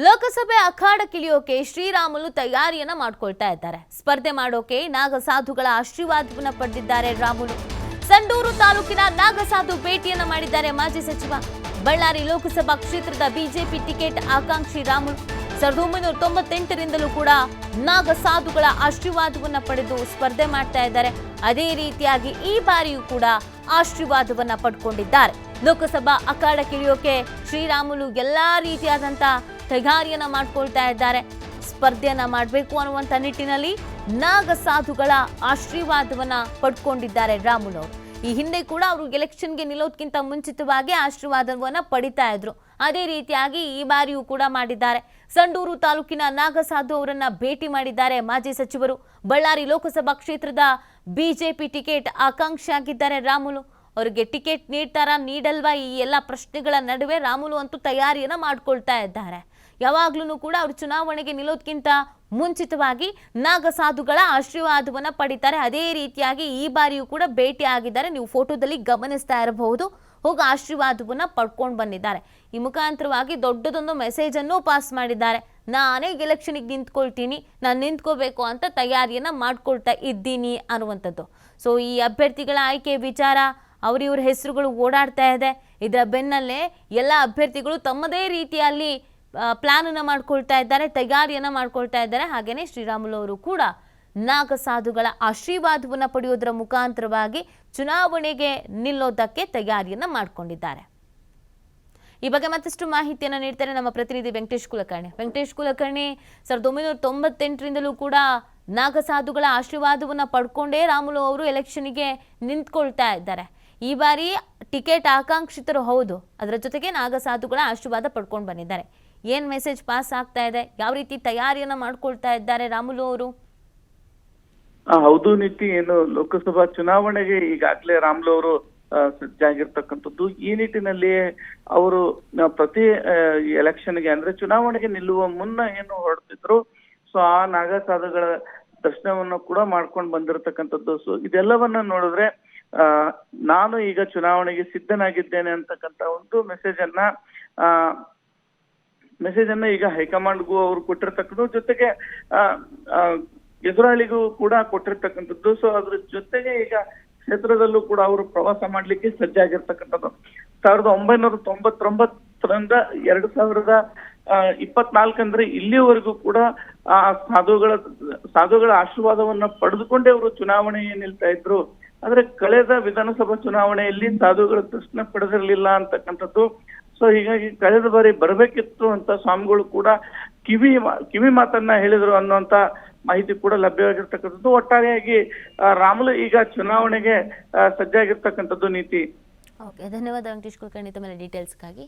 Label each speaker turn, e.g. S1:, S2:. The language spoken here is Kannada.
S1: ಲೋಕಸಭೆ ಅಖಾಡಕ್ಕಿಳಿಯೋಕೆ ಶ್ರೀರಾಮುಲು ತಯಾರಿಯನ್ನ ಮಾಡ್ಕೊಳ್ತಾ ಇದ್ದಾರೆ. ಸ್ಪರ್ಧೆ ಮಾಡೋಕೆ ನಾಗಸಾಧುಗಳ ಆಶೀರ್ವಾದವನ್ನ ಪಡೆದಿದ್ದಾರೆ ರಾಮುಲು. ಸಂಡೂರು ತಾಲೂಕಿನ ನಾಗಸಾಧು ಭೇಟಿಯನ್ನ ಮಾಡಿದ್ದಾರೆ ಮಾಜಿ ಸಚಿವ. ಬಳ್ಳಾರಿ ಲೋಕಸಭಾ ಕ್ಷೇತ್ರದ ಬಿಜೆಪಿ ಟಿಕೆಟ್ ಆಕಾಂಕ್ಷಿ ರಾಮುಲು 1998ರಿಂದಲೂ ಕೂಡ ನಾಗಸಾಧುಗಳ ಆಶೀರ್ವಾದವನ್ನ ಪಡೆದು ಸ್ಪರ್ಧೆ ಮಾಡ್ತಾ ಇದ್ದಾರೆ. ಅದೇ ರೀತಿಯಾಗಿ ಈ ಬಾರಿಯೂ ಕೂಡ ಆಶೀರ್ವಾದವನ್ನ ಪಡ್ಕೊಂಡಿದ್ದಾರೆ. ಲೋಕಸಭಾ ಅಖಾಡಕ್ಕಿಳಿಯೋಕೆ ಶ್ರೀರಾಮುಲು ಎಲ್ಲಾ ರೀತಿಯಾದಂತ ತಯಾರಿಯನ್ನ ಮಾಡ್ಕೊಳ್ತಾ ಇದ್ದಾರೆ. ಸ್ಪರ್ಧೆಯನ್ನ ಮಾಡಬೇಕು ಅನ್ನುವಂತ ನಿಟ್ಟಿನಲ್ಲಿ ನಾಗಸಾಧುಗಳ ಆಶೀರ್ವಾದವನ್ನ ಪಡ್ಕೊಂಡಿದ್ದಾರೆ ರಾಮುಲು ಅವರು. ಈ ಹಿಂದೆ ಕೂಡ ಅವರು ಎಲೆಕ್ಷನ್ಗೆ ನಿಲ್ಲೋದಕ್ಕಿಂತ ಮುಂಚಿತವಾಗಿ ಆಶೀರ್ವಾದವನ್ನ ಪಡಿತಾ ಇದ್ರು. ಅದೇ ರೀತಿಯಾಗಿ ಈ ಬಾರಿಯೂ ಕೂಡ ಮಾಡಿದ್ದಾರೆ. ಸಂಡೂರು ತಾಲೂಕಿನ ನಾಗಸಾಧು ಅವರನ್ನ ಭೇಟಿ ಮಾಡಿದ್ದಾರೆ ಮಾಜಿ ಸಚಿವರು. ಬಳ್ಳಾರಿ ಲೋಕಸಭಾ ಕ್ಷೇತ್ರದ ಬಿಜೆಪಿ ಟಿಕೆಟ್ ಆಕಾಂಕ್ಷಿ ಆಗಿದ್ದಾರೆ ರಾಮುಲು. ಅವರಿಗೆ ಟಿಕೆಟ್ ನೀಡ್ತಾರಾ ನೀಡಲ್ವಾ ಈ ಎಲ್ಲ ಪ್ರಶ್ನೆಗಳ ನಡುವೆ ರಾಮುಲು ಅಂತೂ ತಯಾರಿಯನ್ನ ಮಾಡ್ಕೊಳ್ತಾ ಇದ್ದಾರೆ. ಯಾವಾಗ್ಲೂ ಕೂಡ ಅವರು ಚುನಾವಣೆಗೆ ನಿಲ್ಲೋದಕ್ಕಿಂತ ಮುಂಚಿತವಾಗಿ ನಾಗಸಾಧುಗಳ ಆಶೀರ್ವಾದವನ್ನ ಪಡಿತಾರೆ. ಅದೇ ರೀತಿಯಾಗಿ ಈ ಬಾರಿಯೂ ಕೂಡ ಭೇಟಿ ಆಗಿದ್ದಾರೆ. ನೀವು ಫೋಟೋದಲ್ಲಿ ಗಮನಿಸ್ತಾ ಇರಬಹುದು. ಹೋಗಿ ಆಶೀರ್ವಾದವನ್ನ ಪಡ್ಕೊಂಡು ಬಂದಿದ್ದಾರೆ. ಈ ಮುಖಾಂತರವಾಗಿ ದೊಡ್ಡದೊಂದು ಮೆಸೇಜ್ ಅನ್ನು ಪಾಸ್ ಮಾಡಿದ್ದಾರೆ. ನಾನೇ ಎಲೆಕ್ಷನ್ಗೆ ನಿಂತ್ಕೊಳ್ತೀನಿ, ನಾನು ನಿಂತ್ಕೋಬೇಕು ಅಂತ ತಯಾರಿಯನ್ನ ಮಾಡ್ಕೊಳ್ತಾ ಇದ್ದೀನಿ ಅನ್ನುವಂಥದ್ದು. ಸೊ ಈ ಅಭ್ಯರ್ಥಿಗಳ ಆಯ್ಕೆ ವಿಚಾರ ಅವರಿವ್ರ ಹೆಸರುಗಳು ಓಡಾಡ್ತಾ ಇದೆ. ಇದರ ಬೆನ್ನಲ್ಲೇ ಎಲ್ಲ ಅಭ್ಯರ್ಥಿಗಳು ತಮ್ಮದೇ ರೀತಿಯಲ್ಲಿ ಪ್ಲಾನ್ ಅನ್ನ ಮಾಡ್ಕೊಳ್ತಾ ಇದ್ದಾರೆ, ತಯಾರಿಯನ್ನ ಮಾಡ್ಕೊಳ್ತಾ ಇದ್ದಾರೆ. ಹಾಗೇನೆ ಶ್ರೀರಾಮುಲು ಅವರು ಕೂಡ ನಾಗಸಾಧುಗಳ ಆಶೀರ್ವಾದವನ್ನ ಪಡೆಯೋದರ ಮುಖಾಂತರವಾಗಿ ಚುನಾವಣೆಗೆ ನಿಲ್ಲೋದಕ್ಕೆ ತಯಾರಿಯನ್ನ ಮಾಡ್ಕೊಂಡಿದ್ದಾರೆ. ಈ ಬಗ್ಗೆ ಮತ್ತಷ್ಟು ಮಾಹಿತಿಯನ್ನು ನೀಡ್ತಾರೆ ನಮ್ಮ ಪ್ರತಿನಿಧಿ ವೆಂಕಟೇಶ್ ಕುಲಕರ್ಣಿ. ವೆಂಕಟೇಶ್ ಕುಲಕರ್ಣಿ, 1998ರಿಂದಲೂ ಕೂಡ ನಾಗಸಾಧುಗಳ ಆಶೀರ್ವಾದವನ್ನ ಪಡ್ಕೊಂಡೇ ರಾಮುಲು ಅವರು ಎಲೆಕ್ಷನ್ಗೆ ನಿಂತ್ಕೊಳ್ತಾ ಇದ್ದಾರೆ. ಈ ಬಾರಿ ಟಿಕೆಟ್ ಆಕಾಂಕ್ಷಿತರು ಹೌದು, ಅದರ ಜೊತೆಗೆ ನಾಗಸಾಧುಗಳ ಆಶೀರ್ವಾದ ಪಡ್ಕೊಂಡು ಬಂದಿದ್ದಾರೆ. ಏನ್ ಮೆಸೇಜ್ ಪಾಸ್ ಆಗ್ತಾ ಇದೆ, ಯಾವ ರೀತಿ ತಯಾರಿಯನ್ನ ಮಾಡ್ಕೊಳ್ತಾ ಇದ್ದಾರೆ ರಾಮುಲು ಅವರು?
S2: ಹೌದು ನೀತಿ, ಏನು ಲೋಕಸಭಾ ಚುನಾವಣೆಗೆ ಈಗಾಗಲೇ ರಾಮುಲು ಅವರು ಸಜ್ಜಾಗಿರ್ತಕ್ಕಂಥದ್ದು. ಈ ನಿಟ್ಟಿನಲ್ಲಿ ಅವರು ಪ್ರತಿ ಎಲೆಕ್ಷನ್ಗೆ ಅಂದ್ರೆ ಚುನಾವಣೆಗೆ ನಿಲ್ಲುವ ಮುನ್ನ ಏನು ಹೊರಡ್ತಿದ್ರು, ಸೊ ಆ ನಾಗಸಾಧುಗಳ ದರ್ಶನವನ್ನು ಕೂಡ ಮಾಡ್ಕೊಂಡು ಬಂದಿರತಕ್ಕಂಥದ್ದು. ಸೊ ಇದೆಲ್ಲವನ್ನ ನೋಡಿದ್ರೆ ನಾನು ಈಗ ಚುನಾವಣೆಗೆ ಸಿದ್ಧನಾಗಿದ್ದೇನೆ ಅಂತಕ್ಕಂಥ ಒಂದು ಮೆಸೇಜ್ ಅನ್ನ ಈಗ ಹೈಕಮಾಂಡ್ಗೂ ಅವರು ಕೊಟ್ಟಿರ್ತಕ್ಕಂಥದ್ದು, ಜೊತೆಗೆ ಎದುರಾಳಿಗೂ ಕೂಡ ಕೊಟ್ಟಿರ್ತಕ್ಕಂಥದ್ದು. ಸೊ ಅದ್ರ ಜೊತೆಗೆ ಈಗ ಕ್ಷೇತ್ರದಲ್ಲೂ ಕೂಡ ಅವರು ಪ್ರವಾಸ ಮಾಡ್ಲಿಕ್ಕೆ ಸಜ್ಜಾಗಿರ್ತಕ್ಕಂಥದ್ದು. 1999ರಿಂದ 2024 ಅಂದ್ರೆ ಇಲ್ಲಿವರೆಗೂ ಕೂಡ ಆ ಸಾಧುಗಳ ಆಶೀರ್ವಾದವನ್ನ ಪಡೆದುಕೊಂಡೇ ಅವರು ಚುನಾವಣೆ ನಿಲ್ತಾ ಇದ್ರು. ಆದ್ರೆ ಕಳೆದ ವಿಧಾನಸಭಾ ಚುನಾವಣೆಯಲ್ಲಿ ಸಾಧುಗಳ ದರ್ಶನ ಪಡೆದಿರಲಿಲ್ಲ ಅಂತಕ್ಕಂಥದ್ದು. ಸೊ ಹೀಗಾಗಿ ಕಳೆದ ಬಾರಿ ಬರಬೇಕಿತ್ತು ಅಂತ ಸ್ವಾಮಿಗಳು ಕೂಡ ಕಿವಿ ಮಾತನ್ನ ಹೇಳಿದ್ರು ಅನ್ನುವಂತ ಮಾಹಿತಿ ಕೂಡ ಲಭ್ಯವಾಗಿರ್ತಕ್ಕಂಥದ್ದು. ಒಟ್ಟಾರೆಯಾಗಿ ರಾಮುಲು ಈಗ ಚುನಾವಣೆಗೆ ಸಜ್ಜಾಗಿರ್ತಕ್ಕಂಥದ್ದು ನೀತಿ.
S1: ಓಕೆ, ಧನ್ಯವಾದ ವೆಂಕಟೇಶ್ ಕುಲಕರ್ಣಿ ತಮ್ಮ ಡೀಟೇಲ್ಸ್ಗಾಗಿ.